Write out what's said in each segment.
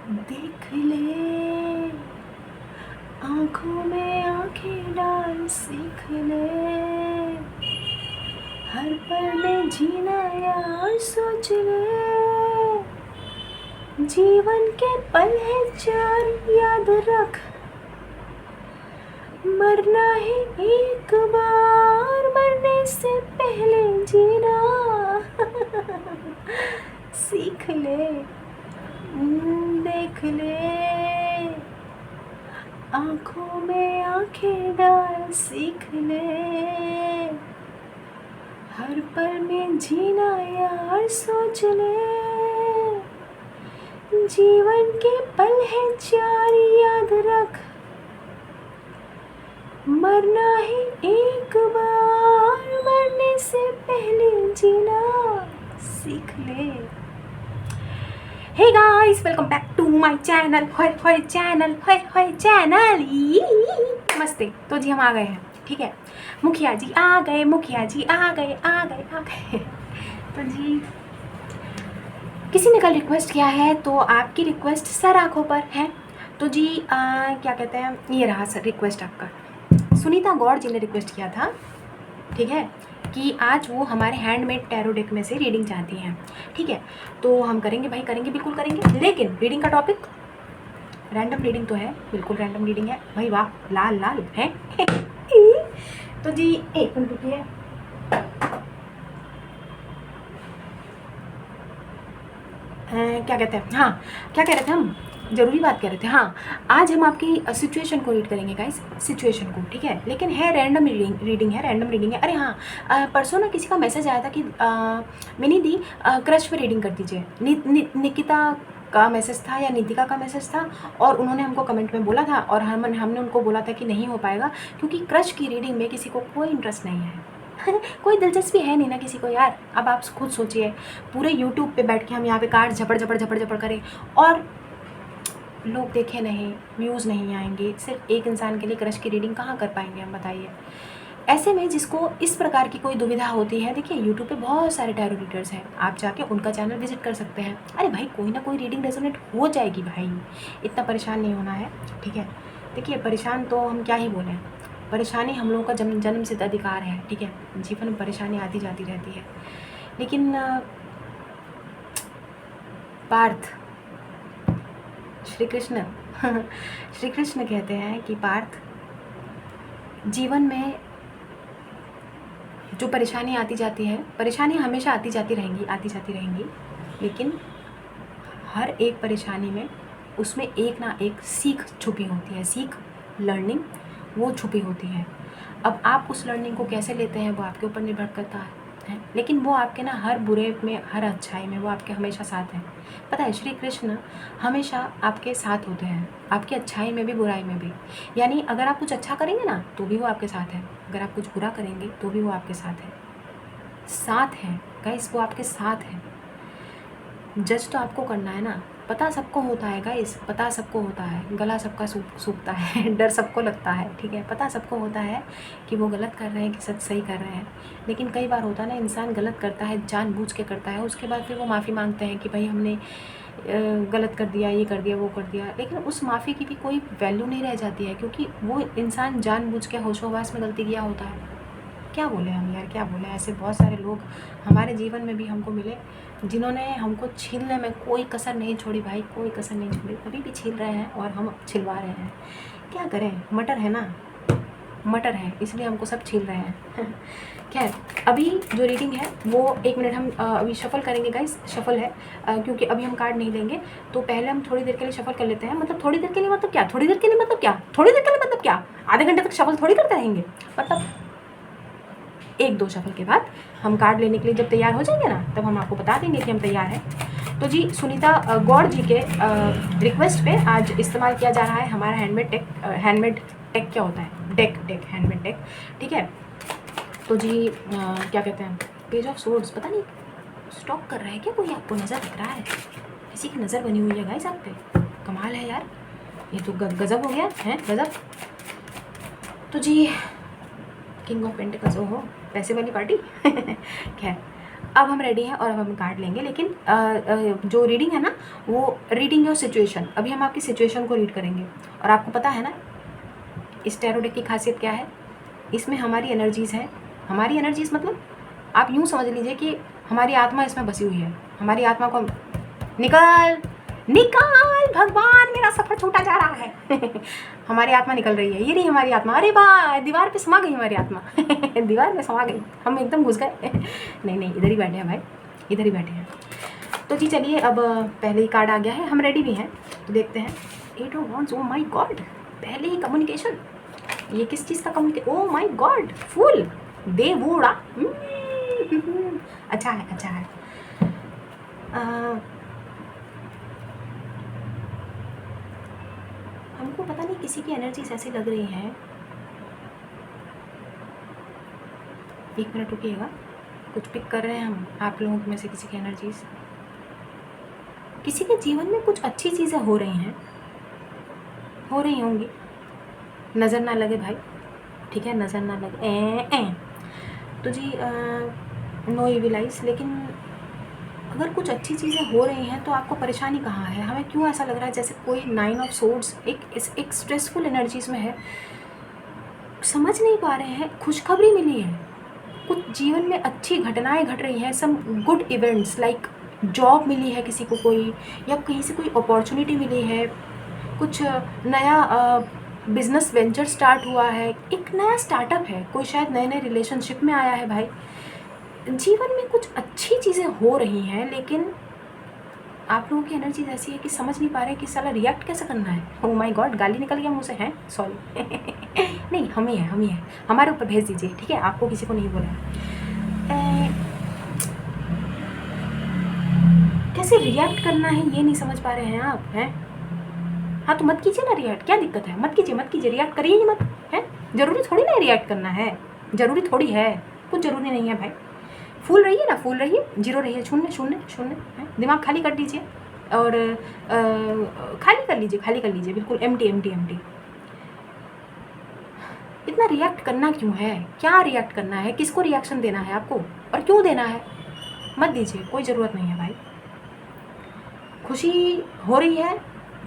देख ले, आँखों में आँखें डाल सीख ले, हर पल में जीना यार सोच ले, जीवन के पल है चार याद रख, मरना है एक बार, मरने से पहले जीना सीख ले, देख ले, आँखों में आँखें डाल सीख ले, हर पल में जीना यार सोच ले, जीवन के पल है चार याद रख, मरना है एक बार, मरने से पहले जीना सीख ले। Hey guys, welcome back to my channel. होय चैनल, होय चैनल। नमस्ते। तो जी हम आ गए हैं, ठीक है। मुखिया जी आ गए, मुखिया जी आ गए। तो जी किसी ने कल रिक्वेस्ट किया है, तो आपकी रिक्वेस्ट सर आँखों पर है। तो जी क्या कहते हैं, ये रहा सर रिक्वेस्ट आपका। सुनीता गौड़ जी ने रिक्वेस्ट किया था, ठीक है, कि आज वो हमारे हैंडमेड टैरो डेक में से रीडिंग चाहती हैं, ठीक है। तो हम करेंगे भाई, करेंगे, बिल्कुल करेंगे। लेकिन रीडिंग का टॉपिक रैंडम रीडिंग तो है, बिल्कुल रैंडम रीडिंग है भाई। वाह, लाल लाल है तो जी एक मिनट रुकिए। क्या कहते हैं, हाँ क्या कह रहे थे हम, ज़रूरी बात कह रहे थे। हाँ, आज हम आपकी सिचुएशन को रीड करेंगे गाइस, सिचुएशन को, ठीक है। लेकिन है रैंडम रीडिंग है, रैंडम रीडिंग है। अरे हाँ, परसों ना किसी का मैसेज आया था कि मिनी दी क्रश पे रीडिंग कर दीजिए। निकिता का मैसेज था या नितिका का मैसेज था, और उन्होंने हमको कमेंट में बोला था, और हमने उनको बोला था कि नहीं हो पाएगा, क्योंकि क्रश की रीडिंग में किसी को कोई इंटरेस्ट नहीं है कोई दिलचस्पी है नहीं ना किसी को यार। अब आप खुद सोचिए, पूरे यूट्यूब पे बैठ के हम यहाँ पे कार्ड झपड़ करें और लोग देखे नहीं, व्यूज़ नहीं आएंगे। सिर्फ एक इंसान के लिए क्रश की रीडिंग कहाँ कर पाएंगे हम, बताइए। ऐसे में जिसको इस प्रकार की कोई दुविधा होती है, देखिए यूट्यूब पे बहुत सारे टैरो रीडर्स हैं, आप जाके उनका चैनल विजिट कर सकते हैं। अरे भाई, कोई ना कोई रीडिंग रेजोनेट हो जाएगी भाई, इतना परेशान नहीं होना है, ठीक है। देखिए परेशान तो हम क्या ही बोलें, परेशानी हम लोगों का जन्म सिद्ध अधिकार है, ठीक है। जीवन में परेशानी आती जाती रहती है, लेकिन पार्थ, श्री कृष्ण श्री कृष्ण कहते हैं कि पार्थ, जीवन में जो परेशानी आती जाती है, परेशानी हमेशा आती जाती रहेंगी, लेकिन हर एक परेशानी में उसमें एक ना एक सीख छुपी होती है, सीख, लर्निंग वो छुपी होती है। अब आप उस लर्निंग को कैसे लेते हैं वो आपके ऊपर निर्भर करता है, लेकिन वो आपके ना हर बुरे में, हर अच्छाई में वो आपके हमेशा साथ हैं। पता है, श्री कृष्ण हमेशा आपके साथ होते हैं, आपकी अच्छाई में भी, बुराई में भी। यानी अगर आप कुछ अच्छा करेंगे ना तो भी वो आपके साथ है, अगर आप कुछ बुरा करेंगे तो भी वो आपके साथ है गाइस, वो आपके साथ है। जज तो आपको करना है ना, पता सबको होता है गाइस, पता सबको होता है, गला सबका सूखता है डर सबको लगता है, ठीक है। पता सबको होता है कि वो गलत कर रहे हैं कि सही कर रहे हैं, लेकिन कई बार होता है ना, इंसान गलत करता है, जानबूझ के करता है, उसके बाद फिर वो माफ़ी मांगते हैं कि भाई हमने गलत कर दिया, ये कर दिया, वो कर दिया, लेकिन उस माफ़ी की भी कोई वैल्यू नहीं रह जाती है, क्योंकि वो इंसान जानबूझ के होशोहवास में गलती किया होता है। क्या बोले हम यार, क्या बोले। ऐसे बहुत सारे लोग हमारे जीवन में भी हमको मिले, जिन्होंने हमको छीलने में कोई कसर नहीं छोड़ी भाई, कोई कसर नहीं छोड़ी, अभी भी छील रहे हैं और हम छिलवा रहे हैं। क्या करें, मटर है ना, मटर है, इसलिए हमको सब छील रहे हैं खैर, अभी जो रीडिंग है वो 1 मिनट हम अभी शफल करेंगे गाइस, शफल है क्योंकि अभी हम कार्ड नहीं लेंगे, तो पहले हम थोड़ी देर के लिए शफल कर लेते हैं। मतलब थोड़ी देर के लिए मतलब क्या, थोड़ी देर के लिए मतलब क्या, थोड़ी देर के लिए मतलब क्या, आधे घंटे तक शफल थोड़ी करते रहेंगे। मतलब 1-2 शफल के बाद हम कार्ड लेने के लिए जब तैयार हो जाएंगे ना, तब हम आपको बता देंगे कि हम तैयार हैं। तो जी सुनीता गौड़ जी के रिक्वेस्ट पे आज इस्तेमाल किया जा रहा है हमारा हैंडमेड टेक क्या होता है, डेक हैंडमेड डेक, ठीक है। तो जी क्या कहते हैं, पेज ऑफ सोर्ड्स, पता नहीं स्टॉक कर रहा है क्या कोई, आपको नज़र दिख रहा है, किसी की नज़र बनी हुई है गाइस आप पे, कमाल है यार, ये तो गजब हो गया है, गजब। तो जी किंग ऑफ पेंटिकल्स, ओहो पैसे वाली पार्टी खैर, अब हम रेडी हैं और अब हम कार्ड लेंगे, लेकिन जो रीडिंग है ना वो रीडिंग योर सिचुएशन। अभी हम आपकी सिचुएशन को रीड करेंगे। और आपको पता है ना इस टैरो डेक की खासियत क्या है, इसमें हमारी एनर्जीज़ हैं। हमारी एनर्जीज़ मतलब आप यूँ समझ लीजिए कि हमारी आत्मा इसमें बसी हुई है। हमारी आत्मा को निकाल भगवान, मेरा सफ़र छूटा जा रहा है हमारी आत्मा निकल रही है, ये नहीं हमारी आत्मा। अरे वाह, दीवार पे समा गई हमारी आत्मा दीवार में समा गई, हम एकदम घुस गए नहीं, इधर ही बैठे हैं भाई, इधर ही बैठे हैं। तो जी चलिए, अब पहले ही कार्ड आ गया है, हम रेडी भी हैं। तो देखते हैं 8 of wands. Oh my God, पहले ही कम्युनिकेशन। ये किस चीज़ का कम्युनिकेशन? ओ माय गॉड, फूल देवूड़ा अच्छा है, अच्छा है। हमको पता नहीं किसी की एनर्जीज ऐसी लग रही हैं। एक मिनट रुकिएगा, कुछ पिक कर रहे हैं हम आप लोगों में से किसी की एनर्जीज। किसी के जीवन में कुछ अच्छी चीज़ें हो रही हैं, हो रही होंगी। नज़र ना लगे भाई, ठीक है, नज़र ना लगे तो जी नो इविलाइज। लेकिन अगर कुछ अच्छी चीज़ें हो रही हैं तो आपको परेशानी कहाँ है? हमें क्यों ऐसा लग रहा है जैसे कोई 9 ऑफ सोर्ड्स एक स्ट्रेसफुल एनर्जीज में है, समझ नहीं पा रहे हैं। खुशखबरी मिली है, कुछ जीवन में अच्छी घटनाएं घट रही हैं, some good events like job मिली है किसी को कोई, या कहीं से कोई अपॉर्चुनिटी मिली है, कुछ नया बिजनेस वेंचर स्टार्ट हुआ है, एक नया स्टार्टअप है, कोई शायद नए नए रिलेशनशिप में आया है भाई। जीवन में कुछ अच्छी चीज़ें हो रही हैं, लेकिन आप लोगों की एनर्जी ऐसी है कि समझ नहीं पा रहे कि साला रिएक्ट कैसे करना है। ओह माय गॉड, गाली निकल गया मुँह से, है सॉरी नहीं, हम ही है, हमारे ऊपर भेज दीजिए, ठीक है, आपको किसी को नहीं बोला है। कैसे रिएक्ट करना है ये नहीं समझ पा रहे हैं आप, हैं? हाँ तो मत कीजिए ना रिएक्ट, क्या दिक्कत है? मत कीजिए, रिएक्ट करिए ही मत, है? ज़रूरी थोड़ी ना रिएक्ट करना है, ज़रूरी थोड़ी है, कुछ ज़रूरी नहीं है भाई। फूल रहिए ना, फूल रहिए, जीरो रहिए, शून्य है। दिमाग खाली कर दीजिए और खाली कर लीजिए बिल्कुल एम्प्टी। इतना रिएक्ट करना क्यों है? क्या रिएक्ट करना है? किसको रिएक्शन देना है आपको और क्यों देना है? मत दीजिए, कोई ज़रूरत नहीं है भाई। खुशी हो रही है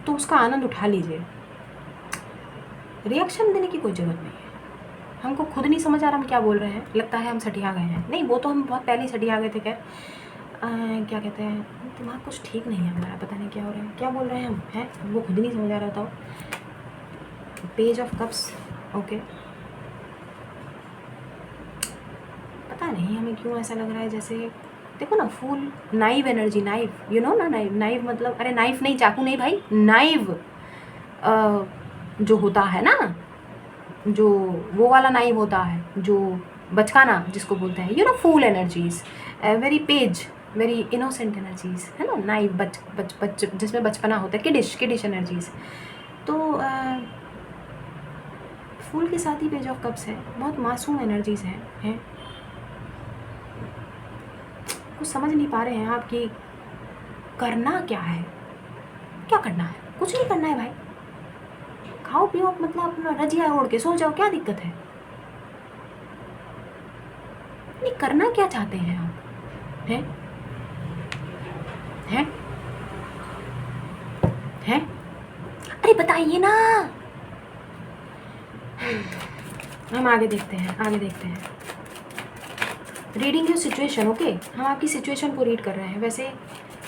तो उसका आनंद उठा लीजिए, रिएक्शन देने की कोई ज़रूरत नहीं है। हमको खुद नहीं समझ आ रहा हम क्या बोल रहे हैं, लगता है हम सटिया गए हैं। नहीं, वो तो हम बहुत पहले ही सटिया गए थे। क्या कहते हैं, दिमाग कुछ ठीक नहीं है हमारा, पता नहीं क्या हो रहा है, क्या बोल रहे हैं हम, हैं? हमको खुद नहीं समझ आ रहा था। पेज ऑफ कप्स, ओके, पता नहीं हमें क्यों ऐसा लग रहा है जैसे, देखो ना फूल, naive energy, naive, you know ना, नाइव मतलब, अरे नाइफ नहीं, चाकू नहीं भाई, नाइव जो होता है ना, जो वो वाला नाइव होता है, जो बचकाना जिसको बोलते हैं, you know, fool energies, very page, very innocent energies, है ना, नाइव, बच जिसमें बचपना होता है, किडिश एनर्जीज। तो फूल के साथ ही पेज ऑफ कप्स है, बहुत मासूम एनर्जीज हैं। कुछ समझ नहीं पा रहे हैं आप कि करना क्या है, क्या करना है? कुछ नहीं करना है भाई, खाओ पियो, मतलब अपना रजिया ओढ़ के सो जाओ, क्या दिक्कत है? नहीं, करना क्या चाहते हैं आप, हैं? अरे बताइए ना। हम आगे देखते हैं। रीडिंग योर सिचुएशन, ओके, हम आपकी सिचुएशन को रीड कर रहे हैं। वैसे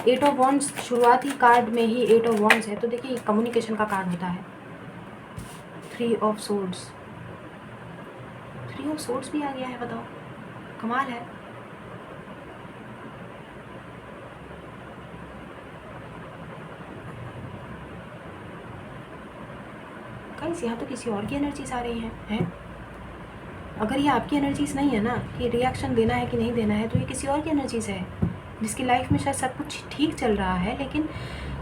8 ऑफ वॉन्ड्स शुरुआती कार्ड में ही 8 ऑफ वॉन्ड्स है, तो देखिए कम्युनिकेशन का कार्ड होता है। 3 ऑफ सोर्ड्स भी आ गया है, बताओ, कमाल है। गाइस, यहाँ तो किसी और की एनर्जीज आ रही हैं? अगर ये आपकी एनर्जीज नहीं है ना कि रिएक्शन देना है कि नहीं देना है, तो ये किसी और की एनर्जीज है जिसकी लाइफ में शायद सब कुछ ठीक चल रहा है, लेकिन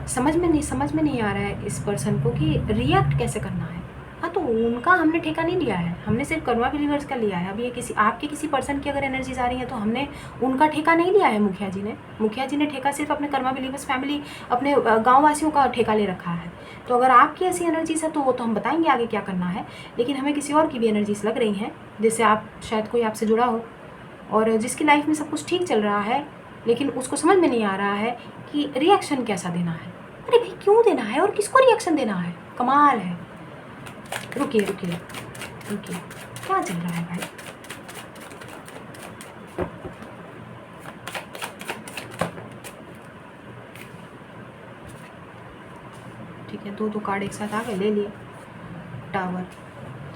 समझ में नहीं आ रहा है इस पर्सन को कि रिएक्ट कैसे करना है। हाँ, तो उनका हमने ठेका नहीं लिया है, हमने सिर्फ कर्मा बिलीवर्स का लिया है। अब ये आपके किसी पर्सन की अगर एनर्जीज आ रही है तो हमने उनका ठेका नहीं लिया है। मुखिया जी ने ठेका सिर्फ अपने कर्मा बिलीवर्स फैमिली, अपने गाँव वासियों का ठेका ले रखा है। तो अगर आपकी ऐसी एनर्जीज है तो वो तो हम बताएंगे आगे क्या करना है, लेकिन हमें किसी और की भी एनर्जीज लग रही हैं, जिससे आप शायद कोई आपसे जुड़ा हो और जिसकी लाइफ में सब कुछ ठीक चल रहा है लेकिन उसको समझ में नहीं आ रहा है कि रिएक्शन कैसा देना है। अरे भाई क्यों देना है और किसको रिएक्शन देना है, कमाल है। रुकिए रुकिए रुकिए, क्या चल रहा है भाई? ठीक है, दो कार्ड एक साथ आ गए, ले लिए। Tower,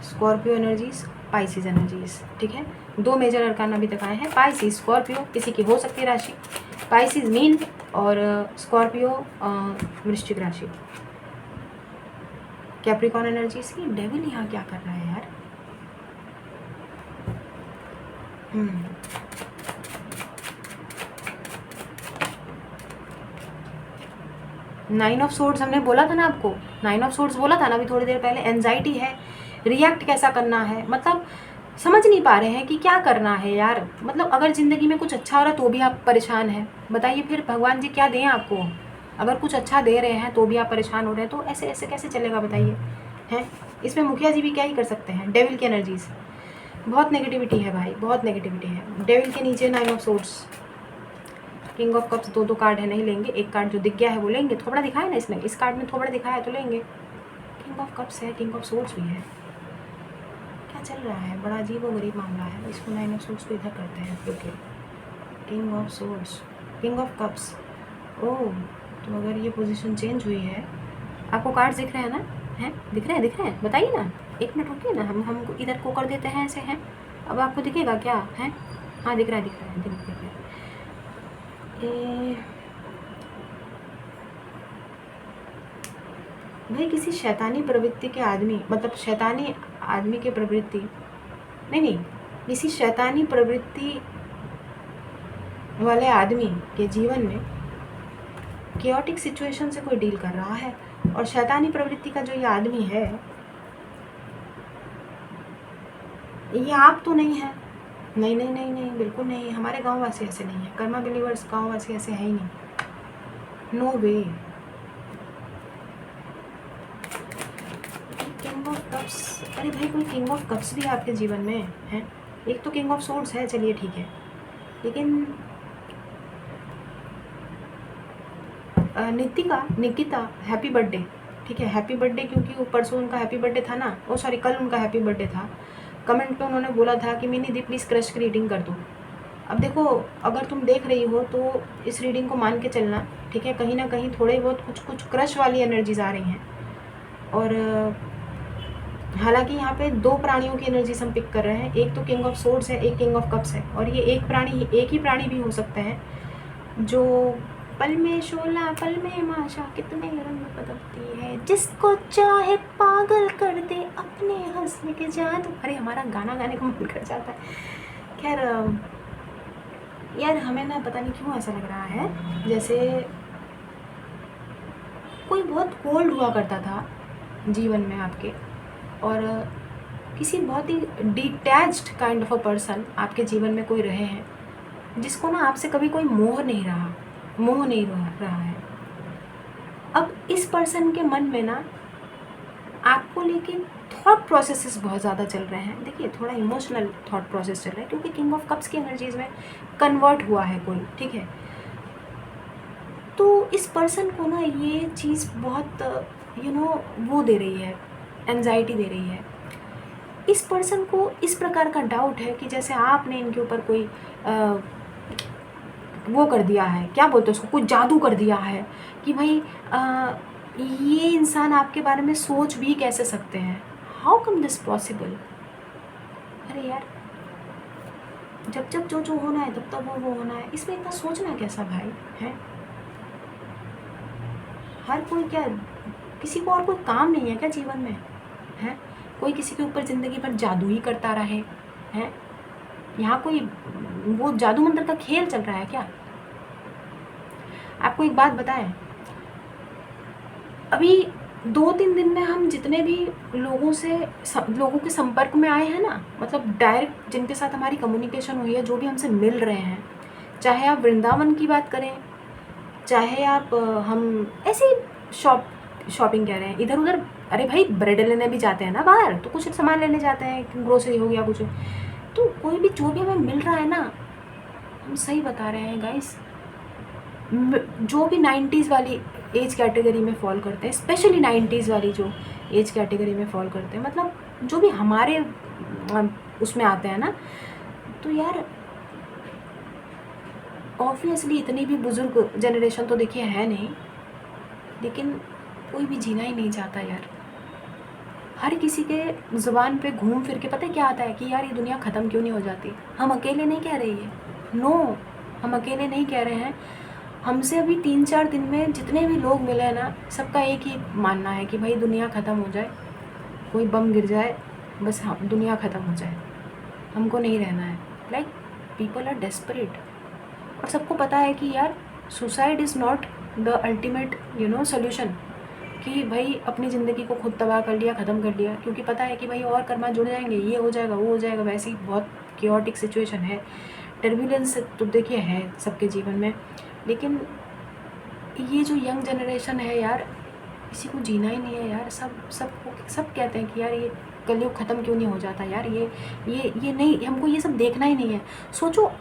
Scorpio energies, Pisces energies. ठीक है, 2 मेजर अरकान अभी तक आए हैं। पाइसिस स्कॉर्पियो किसी की हो सकती है राशि, पाइसिस मीन और स्कॉर्पियो वृश्चिक राशि। कैप्रिकॉर्न एनर्जीज की। डेविल यहाँ क्या कर रहा है यार? नाइन ऑफ सोर्ड्स हमने बोला था ना आपको, 9 ऑफ सोर्ड्स बोला था ना अभी थोड़ी देर पहले। एंजाइटी है, रिएक्ट कैसा करना है, मतलब समझ नहीं पा रहे हैं कि क्या करना है यार। मतलब अगर ज़िंदगी में कुछ अच्छा हो रहा है तो भी आप परेशान हैं, बताइए फिर भगवान जी क्या दें आपको? अगर कुछ अच्छा दे रहे हैं तो भी आप परेशान हो रहे हैं, तो ऐसे ऐसे कैसे चलेगा बताइए? हैं, इसमें मुखिया जी भी क्या ही कर सकते हैं। डेविल की एनर्जीज, बहुत नेगेटिविटी है भाई, बहुत नेगेटिविटी है। डेविल के नीचे 9 of swords, king of cups, 2 card है, नहीं लेंगे। एक कार्ड जो दिख गया है वो लेंगे। थोड़ा दिखाया ना इसमें, इस कार्ड में थोड़ा दिखाया है तो लेंगे। किंग ऑफ कप्स है, किंग ऑफ सोर्ड्स भी है। क्या चल रहा है? बड़ा अजीब व गरीब मामला है। इसको 9 ऑफ सोर्ड्स को इधर करते हैं। Okay, king of swords, king of cups. Oh, तो अगर ये पोजीशन चेंज हुई है, आपको कार्ड्स दिख रहे हैं ना? हैं, दिख रहे हैं, बताइए ना। 1 मिनट रुकिए ना, हमको इधर को कर देते हैं ऐसे। हैं, अब आपको दिखेगा क्या? हैं, हाँ दिख रहा है, दिख रहा है। भाई किसी शैतानी प्रवृत्ति के आदमी, मतलब शैतानी आदमी के प्रवृत्ति नहीं, किसी शैतानी प्रवृत्ति वाले आदमी के जीवन में केओटिक सिचुएशन से कोई डील कर रहा है। और शैतानी प्रवृत्ति का जो ये आदमी है, ये आप तो नहीं है। नहीं नहीं नहीं नहीं, बिल्कुल नहीं। हमारे गांव वासी ऐसे नहीं है, कर्मा बिलीवर्स गांव वासी ऐसे है ही नहीं, no way. King of cups, अरे भाई कोई किंग ऑफ कप्स भी आपके जीवन में है। एक तो किंग ऑफ सोर्ड्स है, चलिए ठीक है, लेकिन निकिता हैप्पी बर्थडे। ठीक है, हैप्पी बर्थडे, क्योंकि वो परसों उनका हैप्पी बर्थडे था ना, ओ सॉरी कल उनका हैप्पी बर्थडे था। कमेंट पे उन्होंने बोला था कि मिनी दी प्लीज़ क्रश की रीडिंग कर दो। अब देखो, अगर तुम देख रही हो तो इस रीडिंग को मान के चलना, ठीक है। कहीं ना कहीं थोड़े बहुत कुछ क्रश वाली एनर्जीज आ रही हैं। और हालांकि यहाँ पे 2 प्राणियों की एनर्जीज हम पिक कर रहे हैं। एक तो किंग ऑफ सोर्ड्स है, एक किंग ऑफ कप्स है। और ये एक ही प्राणी भी हो सकते हैं जो पल में शोला पल में माशा कितने रंग बदलती है, जिसको चाहे पागल कर दे अपने हंसने के जादू। अरे हमारा गाना गाने का मन कर जाता है। खैर यार, हमें ना पता नहीं क्यों ऐसा लग रहा है जैसे कोई बहुत कोल्ड हुआ करता था जीवन में आपके, और किसी बहुत ही detached kind of a person आपके जीवन में कोई रहे हैं, जिसको ना आपसे कभी कोई मोह नहीं रहा है। अब इस पर्सन के मन में ना आपको लेके थॉट प्रोसेसेस बहुत ज़्यादा चल रहे हैं। देखिए, थोड़ा इमोशनल थॉट प्रोसेस चल रहा है, क्योंकि किंग ऑफ कप्स की एनर्जीज में कन्वर्ट हुआ है कोई, ठीक है। तो इस पर्सन को ना ये चीज़ बहुत वो दे रही है, एंजाइटी दे रही है। इस पर्सन को इस प्रकार का डाउट है कि जैसे आपने इनके ऊपर कोई वो कर दिया है, क्या बोलते हैं उसको, कोई जादू कर दिया है कि भाई ये इंसान आपके बारे में सोच भी कैसे सकते हैं। How come this possible? अरे यार, जब जो होना है तब तब वो होना है, इसमें इतना सोचना कैसा भाई है? हर कोई क्या, किसी को और कोई काम नहीं है क्या जीवन में? है कोई किसी के ऊपर ज़िंदगी भर जादू ही करता रहे? हैं, यहाँ कोई वो जादू मंत्र का खेल चल रहा है क्या? आपको एक बात बताएं, अभी 2-3 दिन में हम जितने भी लोगों के संपर्क में आए हैं ना, मतलब डायरेक्ट जिनके साथ हमारी कम्युनिकेशन हुई है, जो भी हमसे मिल रहे हैं, चाहे आप वृंदावन की बात करें, चाहे आप हम ऐसे शॉपिंग कह रहे हैं इधर उधर। अरे भाई, ब्रेड लेने भी जाते हैं ना बाहर, तो कुछ सामान लेने जाते हैं, ग्रोसरी हो गया कुछ, तो कोई भी जो भी हमें मिल रहा है ना, हम सही बता रहे हैं गाइस। जो भी 90s वाली एज कैटेगरी में फॉल करते हैं, स्पेशली 90s वाली जो एज कैटेगरी में फॉल करते हैं, मतलब जो भी हमारे उसमें आते हैं ना, तो यार ऑब्वियसली इतनी भी बुज़ुर्ग जनरेशन तो देखिए है नहीं, लेकिन कोई भी जीना ही नहीं चाहता यार। हर किसी के ज़ुबान पे घूम फिर के पता है क्या आता है कि यार ये दुनिया ख़त्म क्यों नहीं हो जाती। हम अकेले नहीं कह रहे ये, नो, हम अकेले नहीं कह रहे हैं। हमसे अभी 3-4 दिन में जितने भी लोग मिले हैं ना, सबका एक ही मानना है कि भाई दुनिया ख़त्म हो जाए, कोई बम गिर जाए, बस हाँ दुनिया ख़त्म हो जाए, हमको नहीं रहना है। Like people are desperate. और सबको पता है कि यार suicide is not the ultimate solution, कि भाई अपनी ज़िंदगी को खुद तबाह कर लिया, ख़त्म कर लिया, क्योंकि पता है कि भाई और कर्मा जुड़ जाएंगे, ये हो जाएगा, वो हो जाएगा। वैसे ही बहुत क्योटिक सिचुएशन है, टर्बुलेंस तो देखिए है सबके जीवन में। लेकिन ये जो यंग जनरेशन है यार, किसी को जीना ही नहीं है यार। सब कहते हैं कि यार ये कलयुग ख़त्म क्यों नहीं हो जाता यार, ये नहीं, हमको ये सब देखना ही नहीं है। सोचो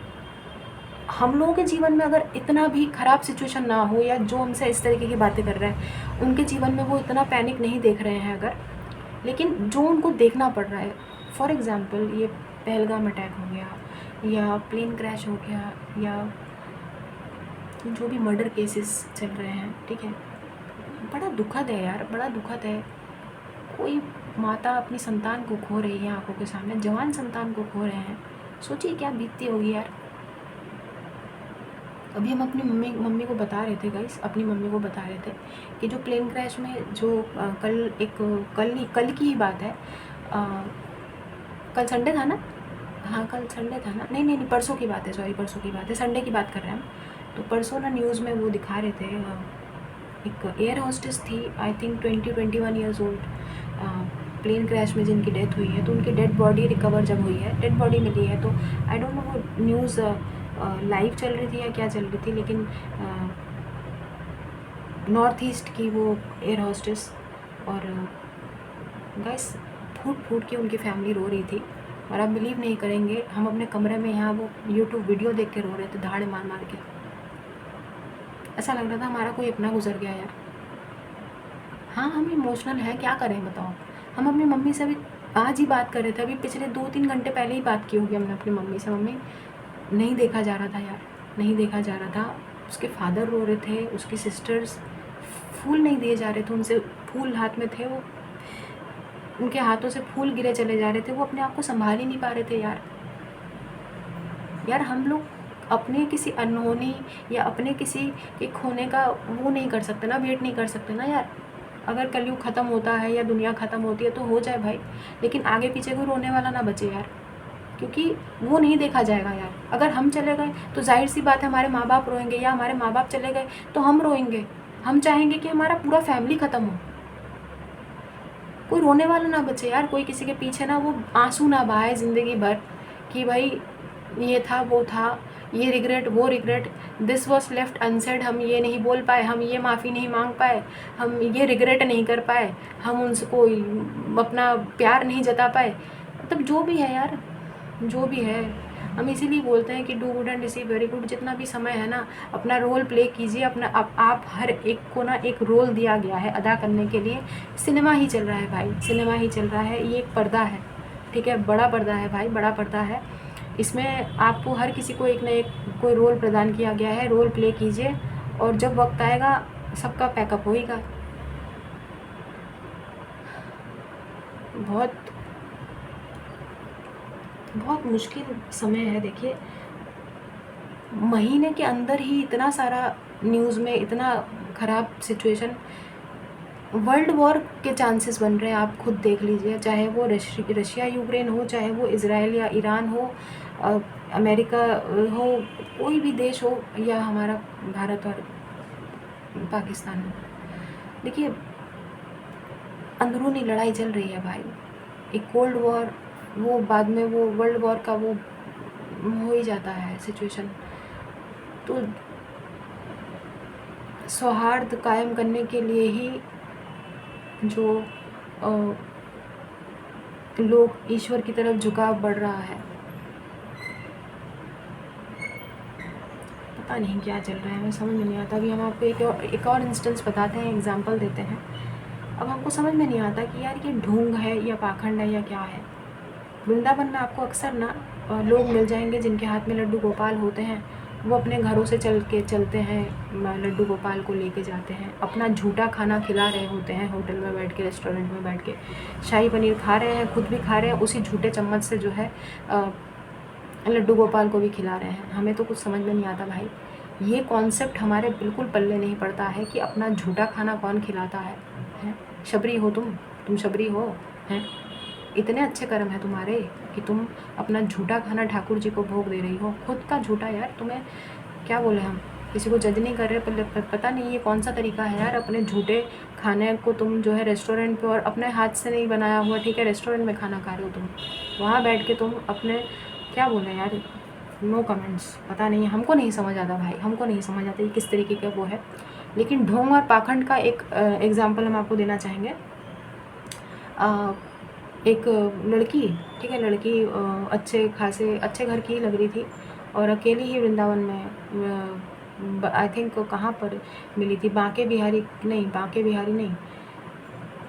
हम लोगों के जीवन में अगर इतना भी ख़राब सिचुएशन ना हो, या जो हमसे इस तरीके की बातें कर रहे हैं उनके जीवन में वो इतना पैनिक नहीं देख रहे हैं अगर, लेकिन जो उनको देखना पड़ रहा है, फॉर एग्ज़ाम्पल ये पहलगाम अटैक हो गया, या प्लेन क्रैश हो गया, या जो भी मर्डर केसेस चल रहे हैं, ठीक है, बड़ा दुखद है यार, बड़ा दुखद है। कोई माता अपनी संतान को खो रही है आंखों के सामने, जवान संतान को खो रहे हैं, सोचिए क्या बीतती होगी यार। अभी हम अपनी मम्मी को बता रहे थे गाइस, अपनी मम्मी को बता रहे थे कि जो प्लेन क्रैश में जो कल की ही बात है, कल संडे था ना, हाँ कल संडे था ना, नहीं परसों की बात है, सॉरी परसों की बात है, संडे की बात कर रहे हैं हम। तो परसों ना न्यूज़ में वो दिखा रहे थे, एक एयर होस्टेस थी, I think 20-21 years old, plane crash में जिनकी डेथ हुई है, तो उनकी डेड बॉडी रिकवर जब हुई है, डेड बॉडी मिली है, तो आई डोंट नो वो न्यूज़ लाइव चल रही थी या क्या चल रही थी, लेकिन नॉर्थ ईस्ट की वो एयर होस्टेस, और गाइस फूट फूट के उनकी फैमिली रो रही थी। और आप बिलीव नहीं करेंगे, हम अपने कमरे में यहाँ वो यूट्यूब वीडियो देख के रो रहे थे, दहाड़े मार मार के। ऐसा लग रहा था हमारा कोई अपना गुजर गया यार। हाँ हम इमोशनल हैं, क्या करें बताओ। हम अपनी मम्मी से अभी आज ही बात कर रहे थे, अभी पिछले 2-3 घंटे पहले ही बात की होगी हमने अपनी मम्मी से। मम्मी नहीं देखा जा रहा था यार, नहीं देखा जा रहा था। उसके फादर रो रहे थे, उसकी सिस्टर्स, फूल नहीं दिए जा रहे थे उनसे, फूल हाथ में थे, वो उनके हाथों से फूल गिरे चले जा रहे थे, वो अपने आप को संभाल ही नहीं पा रहे थे यार। यार हम लोग अपने किसी अनहोनी या अपने किसी के खोने का वो नहीं कर सकते ना, वेट नहीं कर सकते ना यार। अगर कलयुग ख़त्म होता है या दुनिया ख़त्म होती है तो हो जाए भाई, लेकिन आगे पीछे कोई रोने वाला ना बचे यार, क्योंकि वो नहीं देखा जाएगा यार। अगर हम चले गए तो जाहिर सी बात है हमारे माँ बाप रोएंगे, या हमारे माँ बाप चले गए तो हम रोएंगे। हम चाहेंगे कि हमारा पूरा फैमिली ख़त्म हो, कोई रोने वाला ना बचे यार, कोई किसी के पीछे ना वो आंसू ना बहाए ज़िंदगी भर कि भाई ये था, वो था, ये रिग्रेट, वो regret, this was left unsaid, हम ये नहीं बोल पाए, हम ये माफ़ी नहीं मांग पाए, हम ये रिग्रेट नहीं कर पाए, हम उनको अपना प्यार नहीं जता पाए। मतलब जो भी है यार, जो भी है, हम इसीलिए बोलते हैं कि do good and receive very good. जितना भी समय है ना, अपना रोल प्ले कीजिए, अपना आप हर एक को ना एक रोल दिया गया है अदा करने के लिए। सिनेमा ही चल रहा है भाई, सिनेमा ही चल रहा है, ये एक पर्दा है, ठीक है, बड़ा पर्दा है भाई, बड़ा पर्दा है। इसमें आपको हर किसी को एक ना एक कोई रोल प्रदान किया गया है, रोल प्ले कीजिए, और जब वक्त आएगा सबका पैकअप होएगा। बहुत बहुत मुश्किल समय है देखिए, महीने के अंदर ही इतना सारा न्यूज़ में इतना ख़राब सिचुएशन, वर्ल्ड वॉर के चांसेस बन रहे हैं, आप खुद देख लीजिए, चाहे वो रशिया यूक्रेन हो, चाहे वो इज़राइल या ईरान हो, अमेरिका हो, कोई भी देश हो, या हमारा भारत और पाकिस्तान हो। देखिए अंदरूनी लड़ाई चल रही है भाई, एक कोल्ड वॉर, वो बाद में वो वर्ल्ड वॉर का वो हो ही जाता है सिचुएशन। तो सौहार्द कायम करने के लिए ही जो लोग ईश्वर की तरफ झुकाव बढ़ रहा है। पता नहीं क्या चल रहा है, हमें समझ में नहीं आता। अभी हम आपको एक और इंस्टेंस बताते हैं, एग्जांपल देते हैं। अब हमको समझ में नहीं आता कि यार ये ढोंग है या पाखंड है या क्या है। वृंदावन में आपको अक्सर ना लोग मिल जाएंगे जिनके हाथ में लड्डू गोपाल होते हैं। वो अपने घरों से चलते हैं, लड्डू गोपाल को लेके जाते हैं, अपना झूठा खाना खिला रहे होते हैं होटल में बैठ के, रेस्टोरेंट में बैठ के शाही पनीर खा रहे हैं, खुद भी खा रहे हैं, उसी झूठे चम्मच से जो है लड्डू गोपाल को भी खिला रहे हैं। हमें तो कुछ समझ में नहीं आता भाई, ये कॉन्सेप्ट हमारे बिल्कुल पल्ले नहीं पड़ता है कि अपना झूठा खाना कौन खिलाता है, हैं? शबरी हो तुम शबरी हो, हैं? इतने अच्छे कर्म है तुम्हारे कि तुम अपना झूठा खाना ठाकुर जी को भोग दे रही हो, खुद का झूठा। यार तुम्हें क्या बोले, हम किसी को जज नहीं कर रहे, पर पता नहीं ये कौन सा तरीका है यार। अपने झूठे खाने को तुम जो है रेस्टोरेंट पे, और अपने हाथ से नहीं बनाया हुआ, ठीक है, रेस्टोरेंट में खाना खा रहे हो तुम, वहाँ बैठ के तुम अपने, क्या बोले यार, नो कमेंट्स। पता नहीं, हमको नहीं समझ आता भाई, हमको नहीं समझ आता ये किस तरीके का वो है। लेकिन ढोंग और पाखंड का एक एग्जाम्पल हम आपको देना चाहेंगे। एक लड़की, ठीक है, लड़की अच्छे खासे अच्छे घर की ही लग रही थी, और अकेली ही वृंदावन में, आई थिंक कहाँ पर मिली थी, बांके बिहारी नहीं,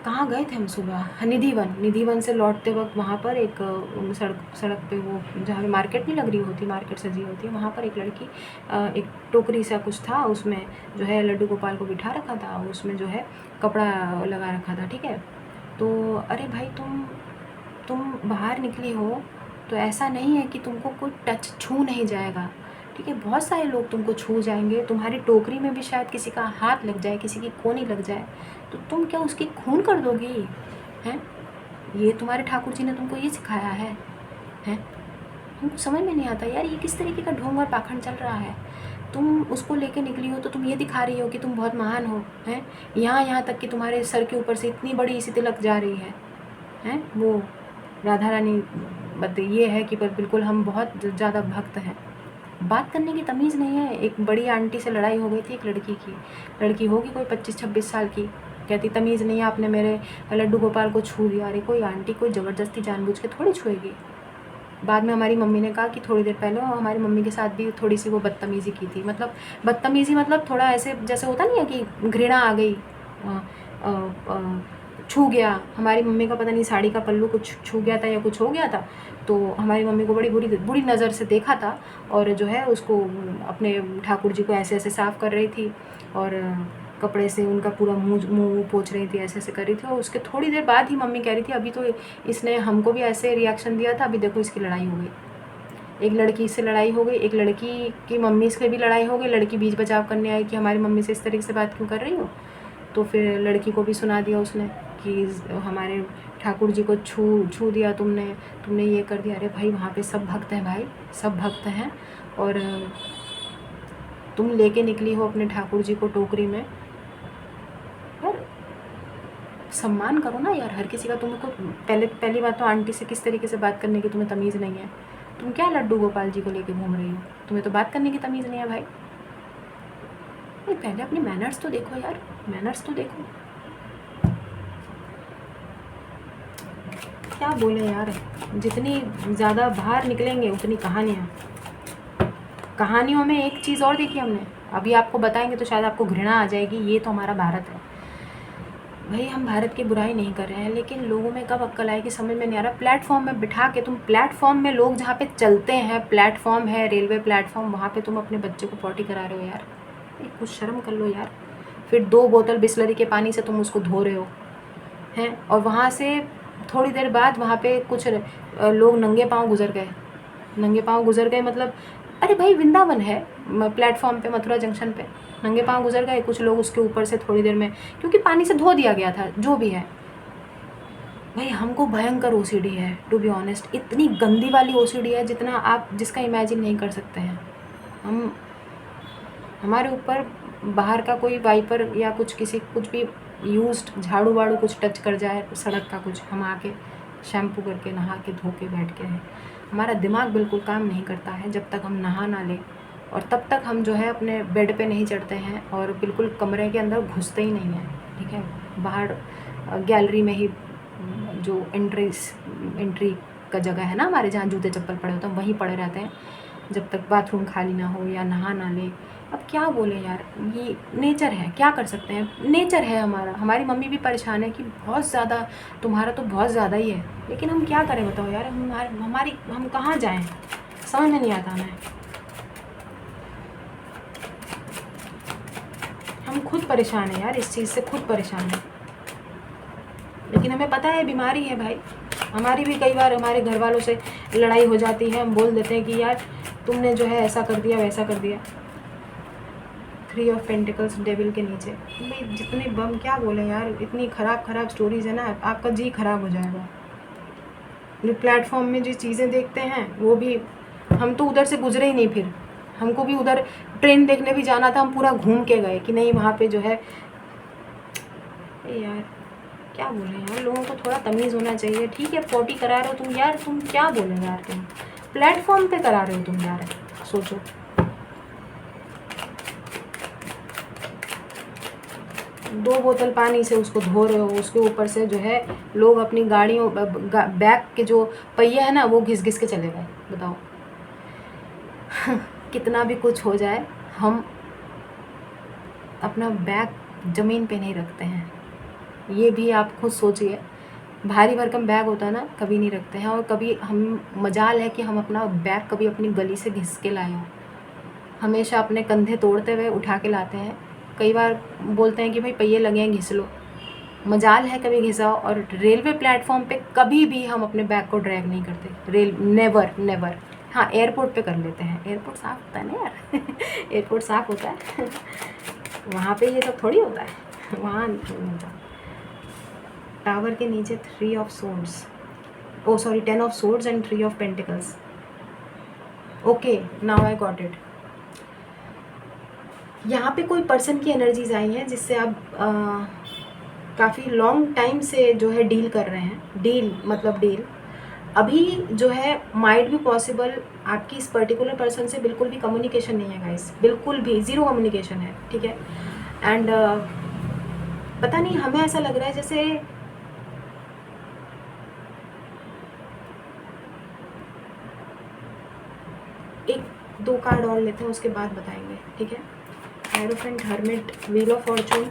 कहाँ गए थे हम सुबह, निधिवन से लौटते वक्त वहाँ पर एक सड़क पे, वो जहाँ पे मार्केट नहीं लग रही होती, मार्केट सजी होती है, वहाँ पर एक लड़की, एक टोकरी सा कुछ था, उसमें जो है लड्डू गोपाल को बिठा रखा था, उसमें जो है कपड़ा लगा रखा था, ठीक है। तो अरे भाई तुम बाहर निकली हो तो ऐसा नहीं है कि तुमको कोई छू नहीं जाएगा, ठीक है। बहुत सारे लोग तुमको छू जाएंगे, तुम्हारी टोकरी में भी शायद किसी का हाथ लग जाए, किसी की कोनी लग जाए, तो तुम क्या उसकी खून कर दोगी, हैं? ये तुम्हारे ठाकुर जी ने तुमको ये सिखाया है, हैं? हमको समझ में नहीं आता यार, ये किस तरीके का ढोंग और पाखंड चल रहा है। तुम उसको लेके निकली हो तो तुम ये दिखा रही हो कि तुम बहुत महान हो, हैं? यहाँ तक कि तुम्हारे सर के ऊपर से इतनी बड़ी सी तिलक जा रही है, हैं? वो राधा रानी ये है कि पर बिल्कुल हम बहुत ज़्यादा भक्त हैं। बात करने की तमीज़ नहीं है। एक बड़ी आंटी से लड़ाई हो गई थी एक लड़की होगी कोई 25-26 साल की, कहती तमीज़ नहीं है, आपने मेरे लड्डू गोपाल को छू दिया। अरे कोई आंटी कोई ज़बरदस्ती जानबूझ के थोड़ी छुएगी। बाद में हमारी मम्मी ने कहा कि थोड़ी देर पहले हमारी मम्मी के साथ भी थोड़ी सी वो बदतमीज़ी की थी, मतलब बदतमीज़ी मतलब थोड़ा ऐसे जैसे होता नहीं है कि घृणा आ गई, छू गया। हमारी मम्मी का पता नहीं साड़ी का पल्लू कुछ छू गया था या कुछ हो गया था, तो हमारी मम्मी को बड़ी बुरी नज़र से देखा था, और जो है उसको अपने ठाकुर जी को ऐसे ऐसे साफ़ कर रही थी, और कपड़े से उनका पूरा मुँह पोंछ रही थी, ऐसे ऐसे कर रही थी। और उसके थोड़ी देर बाद ही मम्मी कह रही थी अभी तो इसने हमको भी ऐसे रिएक्शन दिया था, अभी देखो इसकी लड़ाई हो गई। एक लड़की से लड़ाई हो गई, एक लड़की की मम्मी से भी लड़ाई हो गई। लड़की बीच बचाव करने आई कि हमारी मम्मी से इस तरीके से बात क्यों कर रही हो, तो फिर लड़की को भी सुना दिया उसने कि हमारे ठाकुर जी को छू दिया तुमने ये कर दिया। अरे भाई वहाँ पे सब भक्त हैं भाई, सब भक्त हैं, और तुम लेके निकली हो अपने ठाकुर जी को टोकरी में। यार सम्मान करो ना यार हर किसी का। तुमको पहली बात तो आंटी से किस तरीके से बात करने की तुम्हें तमीज़ नहीं है। तुम क्या लड्डू गोपाल जी को लेके घूम रही हो, तुम्हें तो बात करने की तमीज़ नहीं है भाई। पहले अपनी मैनर्स तो देखो यार, मैनर्स तो देखो। क्या बोले यार, जितनी ज़्यादा बाहर निकलेंगे उतनी कहानियों में एक चीज़ और देखी हमने, अभी आपको बताएंगे तो शायद आपको घृणा आ जाएगी। ये तो हमारा भारत है भाई, हम भारत की बुराई नहीं कर रहे हैं, लेकिन लोगों में कब अक्ल आएगी समझ में नहीं आ रहा। प्लेटफॉर्म में बिठा के तुम, प्लेटफॉर्म में लोग जहाँ पे चलते हैं, प्लेटफॉर्म है रेलवे प्लेटफॉर्म, वहाँ पे तुम अपने बच्चे को पॉटी करा रहे हो यार। कुछ शर्म कर लो यार। फिर 2 बोतल बिस्लरी के पानी से तुम उसको धो रहे हो हैं, और वहाँ से थोड़ी देर बाद वहाँ पे कुछ लोग नंगे पाँव गुजर गए मतलब अरे भाई वृंदावन है, प्लेटफॉर्म पे मथुरा जंक्शन पे नंगे पाँव गुजर गए कुछ लोग उसके ऊपर से थोड़ी देर में, क्योंकि पानी से धो दिया गया था। जो भी है भाई, हमको भयंकर ओसीडी है टू बी ऑनेस्ट, इतनी गंदी वाली ओसीडी है जितना आप जिसका इमेजिन नहीं कर सकते हैं। हमारे ऊपर बाहर का कोई वाइपर या कुछ भी यूज्ड झाड़ू वाड़ू कुछ टच कर जाए सड़क का कुछ, हम आके शैम्पू करके नहा के धो के बैठ के हैं। हमारा दिमाग बिल्कुल काम नहीं करता है जब तक हम नहा ना लें, और तब तक हम जो है अपने बेड पे नहीं चढ़ते हैं, और बिल्कुल कमरे के अंदर घुसते ही नहीं हैं, ठीक है। बाहर गैलरी में ही जो एंट्री का जगह है ना हमारे, जहाँ जूते चप्पल पड़े होते हैं वहीं पड़े रहते हैं। जब तक बाथरूम खाली ना हो या नहा ना ले। अब क्या बोले यार, ये नेचर है, क्या कर सकते हैं, नेचर है हमारा। हमारी मम्मी भी परेशान है कि बहुत ज़्यादा, तुम्हारा तो बहुत ज़्यादा ही है, लेकिन हम क्या करें बताओ यार, हम कहाँ जाएं, समझ में नहीं आता हमें। हम खुद परेशान हैं यार, इस चीज़ से खुद परेशान हैं, लेकिन हमें पता है बीमारी है भाई। हमारी भी कई बार हमारे घर वालों से लड़ाई हो जाती है, हम बोल देते हैं कि यार तुमने जो है ऐसा कर दिया वैसा कर दिया। 3 ऑफ पेंटिकल्स डेविल के नीचे, भाई जितने बम क्या बोले यार, इतनी ख़राब स्टोरीज है ना, आपका जी खराब हो जाएगा। ये प्लेटफॉर्म में जो चीज़ें देखते हैं वो भी, हम तो उधर से गुजरे ही नहीं, फिर हमको भी उधर ट्रेन देखने भी जाना था, हम पूरा घूम के गए कि नहीं वहाँ पे जो है। यार क्या बोले यार, लोगों को थोड़ा तमीज़ होना चाहिए। ठीक है 40 करा रहे हो तुम यार, तुम क्या बोले यार, तुम प्लेटफॉर्म पे करा रहे हो तुम यार, सोचो। दो बोतल पानी से उसको धो रहे हो, उसके ऊपर से जो है लोग अपनी गाड़ियों बैग के जो पहिए है ना वो घिस घिस के चले गए, बताओ। कितना भी कुछ हो जाए, हम अपना बैग ज़मीन पे नहीं रखते हैं, ये भी आप खुद सोचिए। भारी भरकम बैग होता है ना, कभी नहीं रखते हैं। और कभी हम, मजाल है कि हम अपना बैग कभी अपनी गली से घिस के लाए हों। हमेशा अपने कंधे तोड़ते हुए उठा के लाते हैं। कई बार बोलते हैं कि भाई पहिए लगे हैं घिस लो, मजाल है कभी घिसाओ। और रेलवे प्लेटफॉर्म पे कभी भी हम अपने बैग को ड्रैग नहीं करते, नेवर नेवर। हाँ एयरपोर्ट पे कर लेते हैं, एयरपोर्ट साफ़ होता है ना यार। एयरपोर्ट साफ़ होता है। वहाँ पे ये सब थोड़ी होता है, वहाँ टावर के नीचे 3 of swords, oh sorry 10 of swords and 3 of pentacles. Okay now I got it. यहाँ पे कोई पर्सन की एनर्जीज आई हैं जिससे आप काफ़ी लॉन्ग टाइम से जो है डील कर रहे हैं। डील मतलब डील अभी जो है माइट भी पॉसिबल, आपकी इस पर्टिकुलर पर्सन से बिल्कुल भी कम्युनिकेशन नहीं है गाइस, बिल्कुल भी ज़ीरो कम्युनिकेशन है, ठीक है। एंड पता नहीं, हमें ऐसा लग रहा है जैसे एक दो कार्ड और लेते हैं उसके बाद बताएंगे, ठीक है। Hierophant, hermit, wheel of Fortune,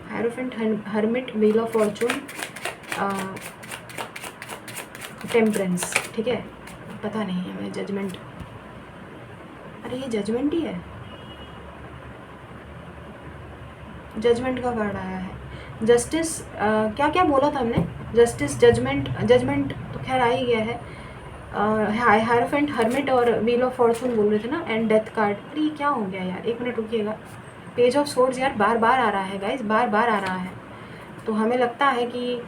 hierophant, hermit, wheel of Fortune, temperance, ठीक है। पता नहीं हमें जजमेंट, अरे ये जजमेंट ही है, जजमेंट का कार्ड आया है। जस्टिस, क्या क्या बोला था हमने, जस्टिस, जजमेंट, जजमेंट तो खैर आ ही गया है। हायरोफेंट, हर्मिट और व्हील ऑफ फॉर्चून बोल रहे थे ना, एंड डेथ कार्ड। अरे ये क्या हो गया यार, एक मिनट रुकिएगा। पेज ऑफ सोर्ड्स यार बार बार आ रहा है गाइस, बार बार आ रहा है। तो हमें लगता है कि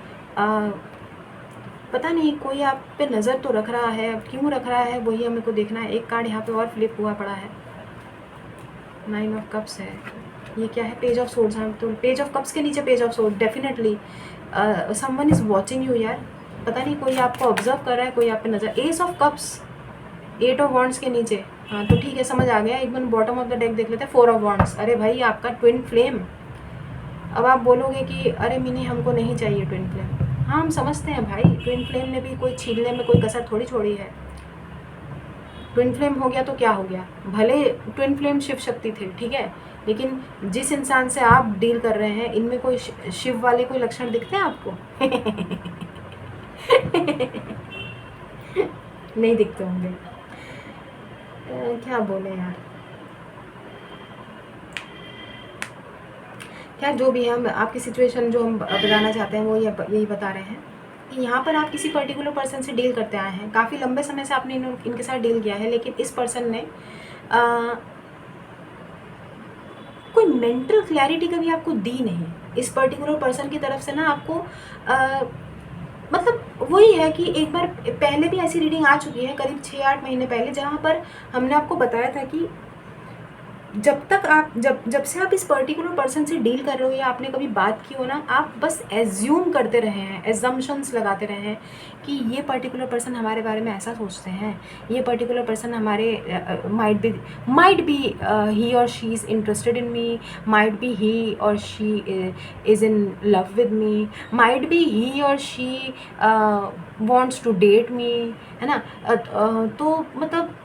पता नहीं कोई आप पे नज़र तो रख रहा है, अब क्यों रख रहा है वही हमें को देखना है। एक कार्ड यहाँ पे और फ्लिप हुआ पड़ा है, 9 ऑफ कप्स है। ये क्या है, पेज ऑफ सोर्ड्स। हम तो पेज ऑफ कप्स के नीचे page of sword, definitely someone is watching you यार। पता नहीं कोई आपको ऑब्जर्व कर रहा है, कोई आप पे नज़र। S of cups, 8 of wands के नीचे, हाँ तो ठीक है समझ आ गया। एक बार बॉटम ऑफ द डेक देख लेते हैं, 4 ऑफ वॉन्ड्स। अरे भाई आपका ट्विन फ्लेम। अब आप बोलोगे कि अरे मिनी हमको नहीं चाहिए ट्विन फ्लेम। हाँ हम समझते हैं भाई, ट्विन फ्लेम ने भी कोई छीलने में कोई कसर थोड़ी छोड़ी है। ट्विन फ्लेम हो गया तो क्या हो गया, भले ट्विन फ्लेम शिव शक्ति थे, ठीक है, लेकिन जिस इंसान से आप डील कर रहे हैं इनमें कोई शिव वाले कोई लक्षण दिखते हैं आपको? नहीं दिखते होंगे। क्या बोले यार, क्या जो भी है, हम आपकी सिचुएशन जो हम बताना चाहते हैं वो यही बता रहे हैं कि यहाँ पर आप किसी पर्टिकुलर पर्सन से डील करते आए हैं। काफ़ी लंबे समय से आपने इनके साथ डील किया है, लेकिन इस पर्सन ने कोई मेंटल क्लैरिटी कभी आपको दी नहीं। इस पर्टिकुलर पर्सन की तरफ से ना आपको मतलब वही है कि एक बार पहले भी ऐसी रीडिंग आ चुकी है, करीब 6-8 महीने पहले, जहाँ पर हमने आपको बताया था कि जब तक आप जब से आप इस पर्टिकुलर पर्सन से डील कर रहे हो या आपने कभी बात की हो ना, आप बस एज्यूम करते रहे हैं, एजम्पशंस लगाते रहे हैं कि ये पर्टिकुलर पर्सन हमारे बारे में ऐसा सोचते हैं, ये पर्टिकुलर पर्सन हमारे माइट बी ही और she is interested in me, might be he और she is in love with me, might be he और she wants to date me, है ना। तो मतलब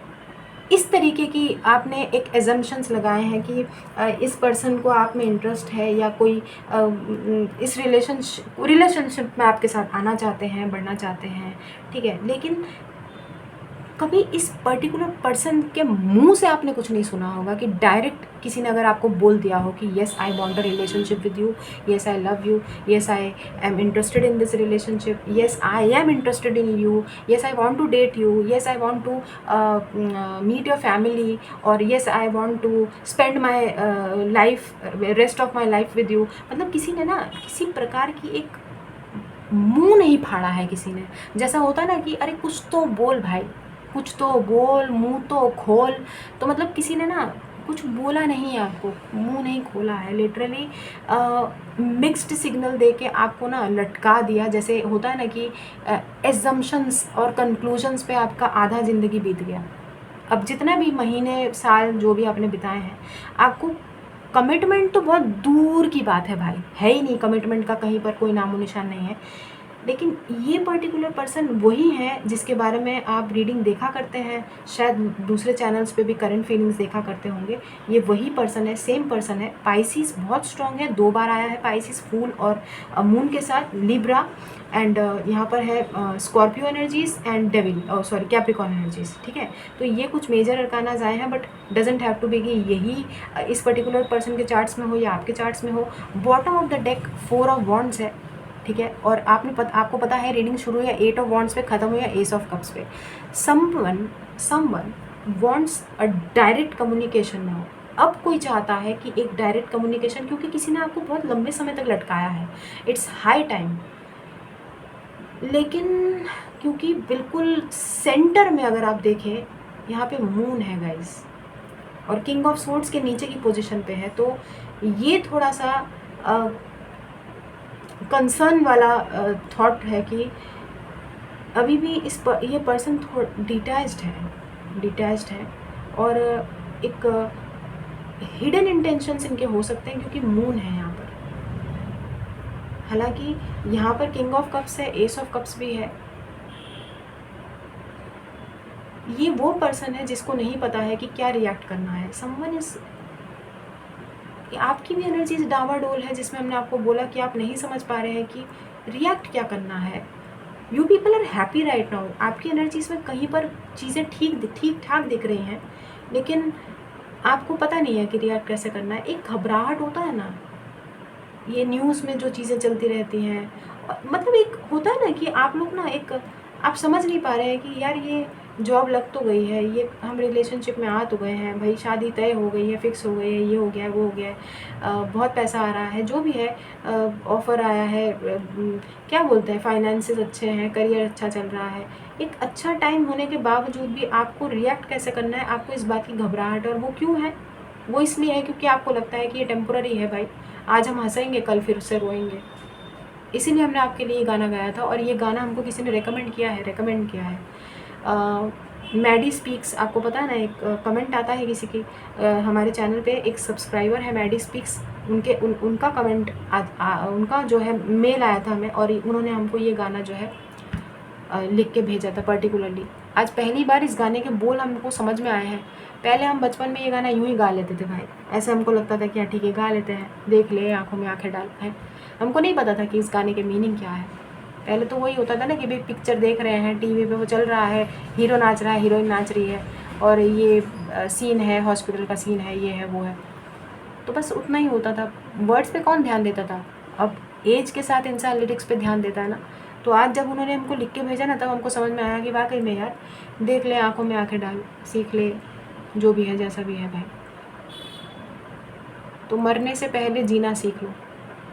इस तरीके की आपने एक एजम्पशंस लगाए हैं कि इस पर्सन को आप में इंटरेस्ट है या कोई इस रिलेशनशिप में आपके साथ आना चाहते हैं, बढ़ना चाहते हैं, ठीक है। लेकिन कभी इस पर्टिकुलर पर्सन के मुंह से आपने कुछ नहीं सुना होगा कि डायरेक्ट किसी ने अगर आपको बोल दिया हो कि yes I want a relationship with you, yes I love you, yes I am interested in this relationship, yes I am interested in you, yes I want to date you, yes I want to meet your family, और yes I want to spend my life, rest of my life with you. मतलब किसी ने ना किसी प्रकार की एक मुंह नहीं फाड़ा है किसी ने। जैसा होता है ना कि अरे कुछ तो बोल भाई, कुछ तो बोल, मुंह तो खोल। तो मतलब किसी ने ना कुछ बोला नहीं है, आपको मुंह नहीं खोला है, लिटरली मिक्स्ड सिग्नल दे के आपको ना लटका दिया। जैसे होता है ना कि एजम्पशंस और कंक्लूजन्स पे आपका आधा ज़िंदगी बीत गया। अब जितना भी महीने साल जो भी आपने बिताए हैं, आपको कमिटमेंट तो बहुत दूर की बात है भाई, है ही नहीं, कमिटमेंट का कहीं पर कोई नामो निशान नहीं है। लेकिन ये पर्टिकुलर पर्सन वही है जिसके बारे में आप रीडिंग देखा करते हैं, शायद दूसरे चैनल्स पे भी करंट फीलिंग्स देखा करते होंगे। ये वही पर्सन है, सेम पर्सन है। पाइसिस बहुत स्ट्रॉन्ग है, 2 बार आया है पाइसिस फूल और मून के साथ, लिब्रा एंड यहाँ पर है Scorpio energies and devil, sorry Capricorn energies, ठीक है। तो ये कुछ मेजर अरकानाज आए हैं, but doesn't have to be कि यही इस पर्टिकुलर पर्सन के चार्ट्स में हो या आपके चार्ट्स में हो। Bottom of the deck 4 of wands है, ठीक है। और आपको पता है रीडिंग शुरू या 8 ऑफ वॉन्ड्स पे ख़त्म हो या एस ऑफ कप्स पे। Someone wants a direct communication ना हो। अब कोई चाहता है कि एक डायरेक्ट कम्युनिकेशन, क्योंकि किसी ने आपको बहुत लंबे समय तक लटकाया है, इट्स हाई टाइम। लेकिन क्योंकि बिल्कुल सेंटर में अगर आप देखें, यहाँ पे मून है गाइस, और किंग ऑफ सोर्ड्स के नीचे की पोजीशन पे है, तो ये थोड़ा सा कंसर्न वाला थॉट है कि अभी भी ये पर्सन डिटैच्ड है और एक हिडन इंटेंशंस इनके हो सकते हैं, क्योंकि मून है यहाँ पर। हालांकि यहाँ पर किंग ऑफ कप्स है, एस ऑफ कप्स भी है। ये वो पर्सन है जिसको नहीं पता है कि क्या रिएक्ट करना है। समवन इज, आपकी भी एनर्जीज डावाडोल है, जिसमें हमने आपको बोला कि आप नहीं समझ पा रहे हैं कि रिएक्ट क्या करना है। You people are happy right now, आपकी एनर्जीज में कहीं पर चीज़ें ठीक ठाक दिख रही हैं, लेकिन आपको पता नहीं है कि रिएक्ट कैसे करना है। एक घबराहट होता है ना, ये न्यूज़ में जो चीज़ें चलती रहती हैं, मतलब एक होता है ना कि आप लोग ना एक आप समझ नहीं पा रहे हैं कि यार ये जॉब लग तो गई है, ये हम रिलेशनशिप में आ तो गए हैं भाई, शादी तय हो गई है, फिक्स हो गई है, ये हो गया है, वो हो गया है, बहुत पैसा आ रहा है, जो भी है, ऑफ़र आया है, क्या बोलते हैं, फाइनेंसेस अच्छे हैं, करियर अच्छा चल रहा है। एक अच्छा टाइम होने के बावजूद भी आपको रिएक्ट कैसे करना है, आपको इस बात की घबराहट। और वो क्यों है? वो इसलिए है क्योंकि आपको लगता है कि ये टेम्पोररी है भाई, आज हम हंसेंगे, कल फिर उससे रोएंगे। इसीलिए हमने आपके लिए ये गाना गाया था, और ये गाना हमको किसी ने रेकमेंड किया है। मैडी स्पीक्स, आपको पता है ना, एक कमेंट आता है किसी की हमारे चैनल पे, एक सब्सक्राइबर है मैडी स्पीक्स, उनका कमेंट उनका जो है मेल आया था हमें, और उन्होंने हमको ये गाना जो है लिख के भेजा था पर्टिकुलरली। आज पहली बार इस गाने के बोल हमको समझ में आए हैं। पहले हम बचपन में ये गाना यूँ ही गा लेते थे भाई, ऐसे हमको लगता था कि हाँ ठीक है गा लेते हैं, देख ले, आँखों में आँखें डाल है। हमको नहीं पता था कि इस गाने के मीनिंग क्या है। पहले तो वही होता था ना कि भाई पिक्चर देख रहे हैं, टीवी पे वो चल रहा है, हीरो नाच रहा है, हीरोइन नाच रही है, और ये सीन है, हॉस्पिटल का सीन है, ये है वो है, तो बस उतना ही होता था। वर्ड्स पे कौन ध्यान देता था? अब एज के साथ इंसान लिरिक्स पे ध्यान देता है ना। तो आज जब उन्होंने हमको लिख के भेजा ना, तब हमको समझ में आया कि वाकई में यार, देख ले, आँखों में आँखें डाल, सीख ले, जो भी है जैसा भी है भाई, तो मरने से पहले जीना सीख लो।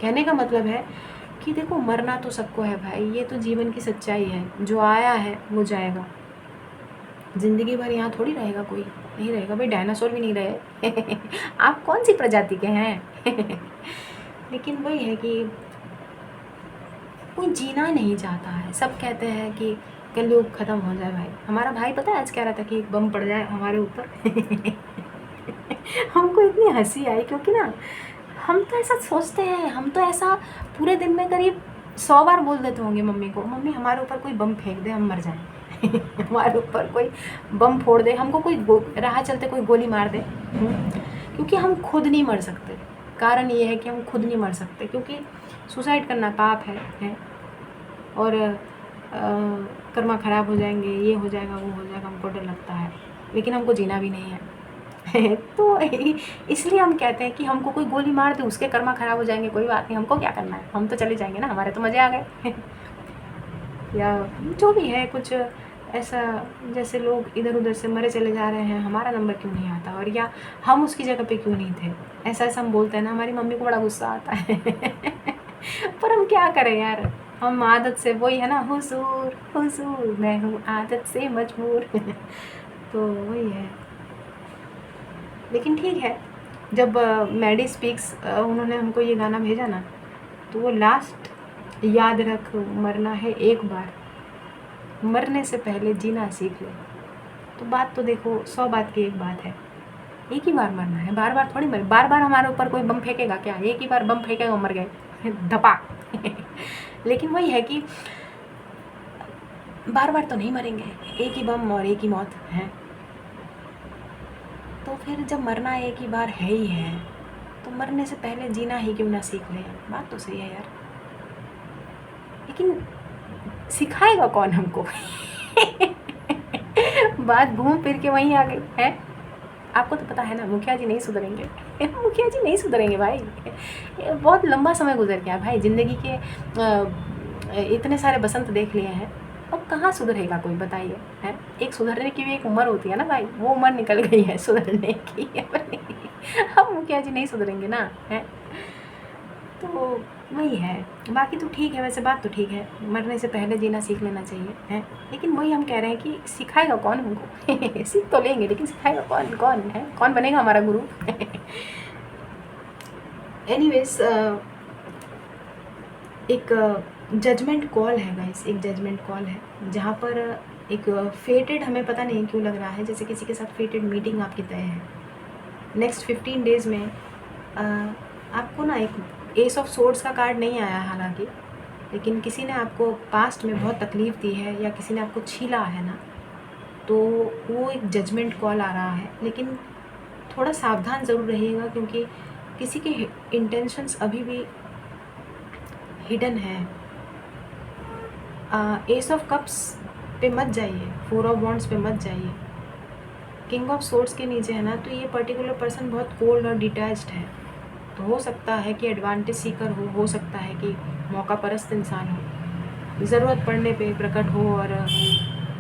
कहने का मतलब है कि देखो, मरना तो सबको है भाई, ये तो जीवन की सच्चाई है। जो आया है वो जाएगा, ज़िंदगी भर यहाँ थोड़ी रहेगा कोई। नहीं रहेगा भाई, डायनासोर भी नहीं रहे। आप कौन सी प्रजाति के हैं? लेकिन वही है कि कोई जीना नहीं चाहता है। सब कहते हैं कि कलयुग ख़त्म हो जाए भाई। हमारा भाई पता है आज कह रहा था कि एक बम पड़ जाए हमारे ऊपर। हमको इतनी हंसी आई, क्योंकि ना हम तो ऐसा सोचते हैं, हम तो ऐसा पूरे दिन में करीब 100 बार बोल देते होंगे मम्मी को, मम्मी हमारे ऊपर कोई बम फेंक दे हम मर जाएं। हमारे ऊपर कोई बम फोड़ दे, हमको कोई राह चलते कोई गोली मार दे। क्योंकि हम खुद नहीं मर सकते। कारण ये है कि हम खुद नहीं मर सकते, क्योंकि सुसाइड करना पाप है और कर्मा ख़राब हो जाएंगे, ये हो जाएगा वो हो जाएगा, हमको डर लगता है। लेकिन हमको जीना भी नहीं है। तो इसलिए हम कहते हैं कि हमको कोई गोली मार दे, उसके कर्मा ख़राब हो जाएंगे, कोई बात नहीं, हमको क्या करना है, हम तो चले जाएंगे ना, हमारे तो मज़े आ गए। या जो भी है कुछ ऐसा, जैसे लोग इधर उधर से मरे चले जा रहे हैं, हमारा नंबर क्यों नहीं आता, और या हम उसकी जगह पे क्यों नहीं थे, ऐसा ऐसा हम बोलते हैं ना। हमारी मम्मी को बड़ा गुस्सा आता है। पर हम क्या करें यार, हम आदत से, वही है ना, हुजूर हुजूर मैं हूँ आदत से मजबूर। तो वही है। लेकिन ठीक है, जब मैडी स्पीक्स उन्होंने हमको ये गाना भेजा ना, तो वो लास्ट, याद रख मरना है एक बार, मरने से पहले जीना सीख ले। तो बात तो देखो 100 बात की एक बात है, एक ही बार मरना है, बार बार थोड़ी मरे। बार बार हमारे ऊपर कोई बम फेंकेगा क्या? एक ही बार बम फेंकेगा, मर गए धपाक। लेकिन वही है कि बार बार तो नहीं मरेंगे, एक ही बम और एक ही मौत है। तो फिर जब मरना एक ही बार है ही है, तो मरने से पहले जीना ही क्यों ना सीख ले। बात तो सही है यार, लेकिन सिखाएगा कौन हमको? बात घूम फिर के वहीं आ गई है। आपको तो पता है ना, मुखिया जी नहीं सुधरेंगे। मुखिया जी नहीं सुधरेंगे भाई, बहुत लंबा समय गुजर गया भाई, ज़िंदगी के इतने सारे बसंत देख लिए हैं, अब कहाँ सुधरेगा कोई, बताइए है। एक सुधरने की भी एक उम्र होती है ना भाई, वो उम्र निकल गई है सुधरने की। अब मुखिया जी नहीं सुधरेंगे ना, है। तो वही है, बाकी तो ठीक है, वैसे बात तो ठीक है, मरने से पहले जीना सीख लेना चाहिए, है। लेकिन वही हम कह रहे हैं कि सिखाएगा कौन हमको? सीख तो लेंगे, लेकिन सिखाएगा कौन? कौन है, कौन बनेगा हमारा गुरु? एनीवेज, एक जजमेंट कॉल है गाइस, एक जजमेंट कॉल है, जहाँ पर एक फेटेड, हमें पता नहीं क्यों लग रहा है जैसे किसी के साथ फेटेड मीटिंग आपकी तय है। नेक्स्ट 15 डेज़ में आपको ना एक एस ऑफ सोर्ड्स का कार्ड नहीं आया हालांकि, लेकिन किसी ने आपको पास्ट में बहुत तकलीफ़ दी है या किसी ने आपको छीला है ना, तो वो एक जजमेंट कॉल आ रहा है। लेकिन थोड़ा सावधान ज़रूर रहिएगा, क्योंकि किसी के इंटेंशंस अभी भी हिडन है। एस ऑफ कप्स पे मत जाइए, 4 ऑफ वॉन्ड्स पे मत जाइए, किंग ऑफ सोर्ड्स के नीचे है ना, तो ये पर्टिकुलर पर्सन बहुत कोल्ड और डिटैच्ड है। तो हो सकता है कि एडवांटेज सीकर हो सकता है कि मौका परस्त इंसान हो, ज़रूरत पड़ने पे प्रकट हो और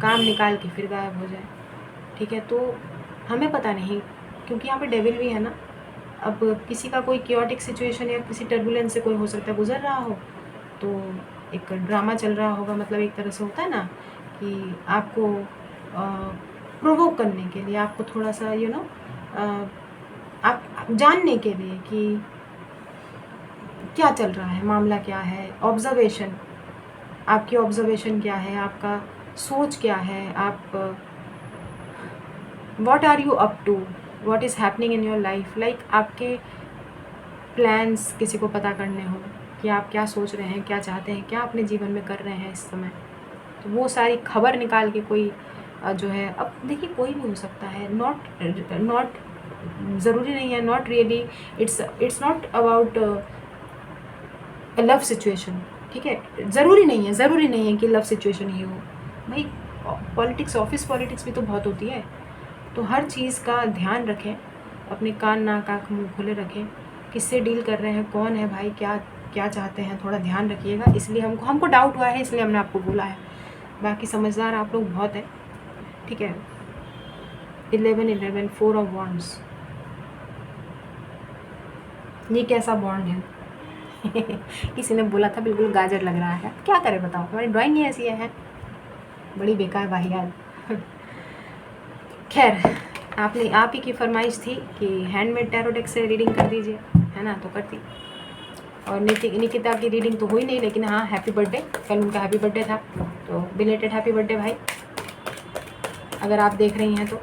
काम निकाल के फिर गायब हो जाए। ठीक है, तो हमें पता नहीं, क्योंकि यहाँ पे डेविल भी है ना। अब किसी का कोई क्योटिक सिचुएशन या किसी टर्बुलेंस से कोई हो सकता है गुजर रहा हो, तो एक ड्रामा चल रहा होगा, मतलब एक तरह से होता है ना कि आपको प्रोवोक करने के लिए, आपको थोड़ा सा आप जानने के लिए कि क्या चल रहा है, मामला क्या है, ऑब्जर्वेशन, आपकी ऑब्जर्वेशन क्या है, आपका सोच क्या है, आप what are you up to, what is happening in your life, like आपके प्लान्स किसी को पता करने हो कि आप क्या सोच रहे हैं, क्या चाहते हैं, क्या अपने जीवन में कर रहे हैं इस समय। तो वो सारी खबर निकाल के कोई जो है, अब देखिए कोई भी हो सकता है, नॉट ज़रूरी नहीं है, not really, it's not about love situation. ठीक है, ज़रूरी नहीं है कि लव सिचुएशन ही हो भाई। पॉलिटिक्स, ऑफिस पॉलिटिक्स भी तो बहुत होती है। तो हर चीज़ का ध्यान रखें, अपने कान नाक आँख मुँह खुले रखें, किससे डील कर रहे हैं, कौन है भाई, क्या क्या चाहते हैं, थोड़ा ध्यान रखिएगा। इसलिए हमको डाउट हुआ है, इसलिए हमने आपको बोला है। बाकी समझदार आप लोग बहुत हैं। ठीक है, 11 4 ऑफ वॉन्ड्स, ये कैसा बॉन्ड है? किसी ने बोला था बिल्कुल गाजर लग रहा है, क्या करें बताओ, हमारी ड्राइंग ही ऐसी है, बड़ी बेकार वाहियात। खैर, आप ही की फरमाइश थी कि हैंडमेड टैरो डेक से रीडिंग कर दीजिए, है ना, तो करती। और निकिता की रीडिंग तो हुई नहीं, लेकिन हाँ हैप्पी बर्थडे, कल उनका हैप्पी बर्थडे था, तो बिलेटेड हैप्पी बर्थडे भाई। अगर आप देख रही हैं तो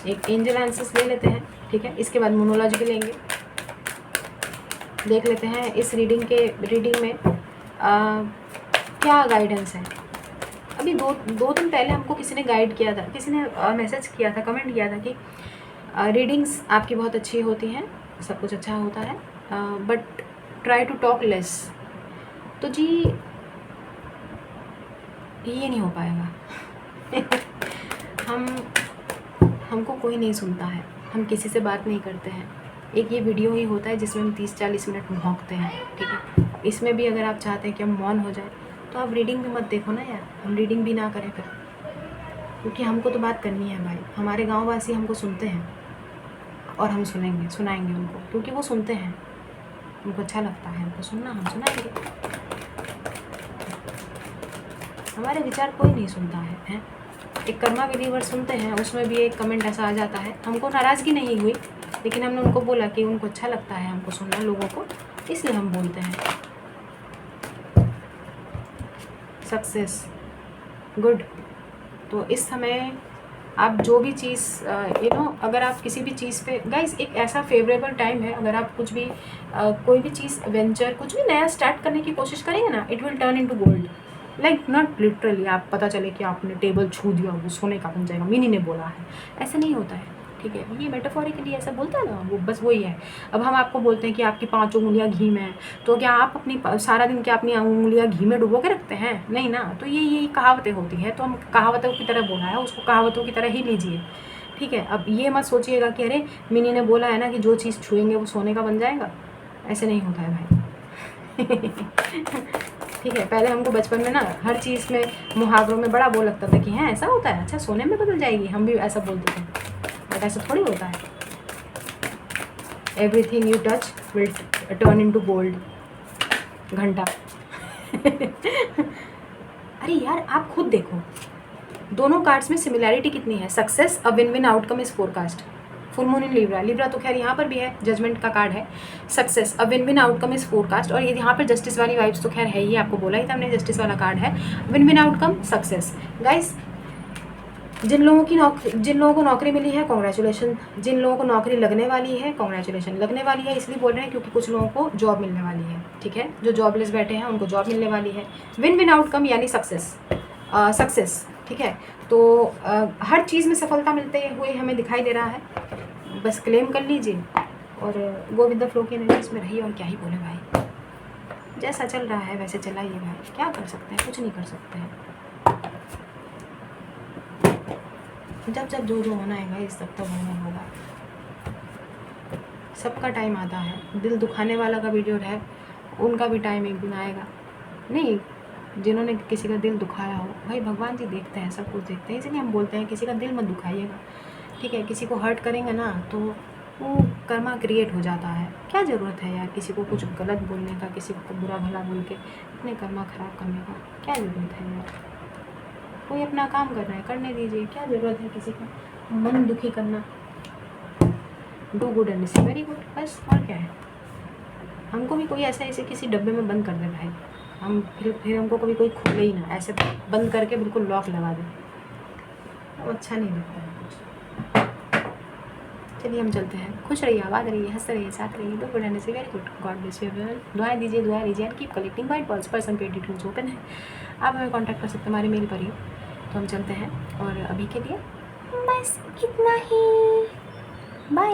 एक एंजल आंसर्स ले लेते हैं, ठीक है, इसके बाद मोनोलॉजी भी लेंगे। देख लेते हैं इस रीडिंग में क्या गाइडेंस है। अभी दो दिन पहले हमको किसी ने गाइड किया था, किसी ने मैसेज किया था, कमेंट किया था कि रीडिंग्स आपकी बहुत अच्छी होती हैं, सब कुछ अच्छा होता है, but try to talk less. तो जी ये नहीं हो पाएगा। हमको कोई नहीं सुनता है, हम किसी से बात नहीं करते हैं। एक ये वीडियो ही होता है जिसमें हम 30-40 मिनट भौंकते हैं, ठीक है। इसमें भी अगर आप चाहते हैं कि हम मौन हो जाए तो आप रीडिंग भी मत देखो ना यार, हम रीडिंग भी ना करें फिर, क्योंकि हमको तो बात करनी है भाई। हमारे गाँव वासी हमको सुनते हैं और हम सुनाएंगे उनको, क्योंकि वो सुनते हैं, उनको अच्छा लगता है हमको सुनना, हम सुनाएंगे। हमारे विचार कोई नहीं सुनता है। एक कर्मा बिलीवर सुनते हैं, उसमें भी एक कमेंट ऐसा आ जाता है, हमको नाराज़गी नहीं हुई, लेकिन हमने उनको बोला कि उनको अच्छा लगता है हमको सुनना लोगों को, इसलिए हम बोलते हैं। Success good. तो इस समय आप जो भी चीज़ अगर आप किसी भी चीज़ पे गाइस, एक ऐसा फेवरेबल टाइम है, अगर आप कुछ भी कोई भी चीज़ वेंचर कुछ भी नया स्टार्ट करने की कोशिश करेंगे ना, it will turn into gold. Like not literally आप पता चले कि आपने टेबल छू दिया वो सोने का बन जाएगा, मिनी ने बोला है, ऐसा नहीं होता है, ठीक है। ये मेटाफोरिकली ऐसा बोलता है ना, वो बस वही है। अब हम आपको बोलते हैं कि आपकी 5 उंगलियां घी में है, तो क्या आप अपनी सारा दिन क्या अपनी उंगलियां घी में डुबो के रखते हैं? नहीं ना। तो ये कहावतें होती है, तो हम कहावतों की तरह बोला है, उसको कहावतों की तरह ही लीजिए, ठीक है। अब ये मत सोचिएगा कि अरे मिनी ने बोला है ना कि जो चीज़ छुएंगे वो सोने का बन जाएगा, ऐसे नहीं होता है भाई। ठीक है। पहले हमको बचपन में ना हर चीज़ में मुहावरों में बड़ा वो लगता था कि हाँ ऐसा होता है, अच्छा सोने में बदल जाएगी, हम भी ऐसा बोलते थे, बट ऐसा थोड़ी होता है। Everything you touch will turn into gold. घंटा। अरे यार आप खुद देखो, दोनों कार्ड्स में सिमिलैरिटी कितनी है। Success a win win outcome is forecast, full moon in Libra तो खैर यहाँ पर भी है, जजमेंट का कार्ड है। Success a win win outcome is forecast, और ये यहाँ पर जस्टिस वाली वाइब्स तो खैर है ही, आपको बोला ही था हमने, जस्टिस वाला कार्ड है। Win win outcome success. Guys जिन लोगों को नौकरी मिली है कॉन्ग्रेचुलेशन, जिन लोगों को नौकरी लगने वाली है कॉन्ग्रेचुलेशन। लगने वाली है इसलिए बोल रहे हैं क्योंकि कुछ लोगों को जॉब मिलने वाली है, ठीक है। जो जॉबलेस बैठे हैं उनको जॉब मिलने वाली है। विन विन आउटकम यानी सक्सेस, ठीक है। तो हर चीज़ में सफलता मिलते हुए हमें दिखाई दे रहा है, बस क्लेम कर लीजिए और गो विद द फ्लो की एनर्जी में रहिए। और क्या ही बोले भाई, जैसा चल रहा है वैसे चलाइए भाई, क्या कर सकते हैं, कुछ नहीं कर सकते हैं। जब जो होना है भाई तब होना होगा, सबका टाइम आता है। दिल दुखाने वाला का वीडियो है, उनका भी टाइम एक दिन आएगा। नहीं, जिन्होंने किसी का दिल दुखाया हो भाई, भगवान जी देखते हैं, सब कुछ देखते हैं, इसलिए हम बोलते हैं किसी का दिल मत दुखाइएगा, ठीक है। किसी को हर्ट करेंगे ना तो वो कर्मा क्रिएट हो जाता है। क्या ज़रूरत है यार किसी को कुछ गलत बोलने का, किसी को बुरा भला बोल के अपने कर्मा ख़राब करने का, क्या ज़रूरत है यार। कोई अपना काम कर रहा है, करने दीजिए, क्या ज़रूरत है किसी का मन दुखी करना। Do good and see very good, बस। और क्या है, हमको भी कोई ऐसे किसी डब्बे में बंद कर दे भाई, हम फिर हमको कभी कोई खोले ही ना, ऐसे बंद करके बिल्कुल लॉक लगा दे, वो अच्छा नहीं लगता है कुछ। चलिए हम चलते हैं। खुश रहिए, आबाद रहिए, हंसते रहिए, साथ रहिए। Do good and see very good, God bless you everyone. दुआएं दीजिए, दुआ लीजिए and keep collecting white balls. Person पे डिटेल्स ओपन है, आप हमें कॉन्टैक्ट कर सकते हैं हमारे मेल पर ही। तो हम चलते हैं और अभी के लिए बस इतना ही, बाय।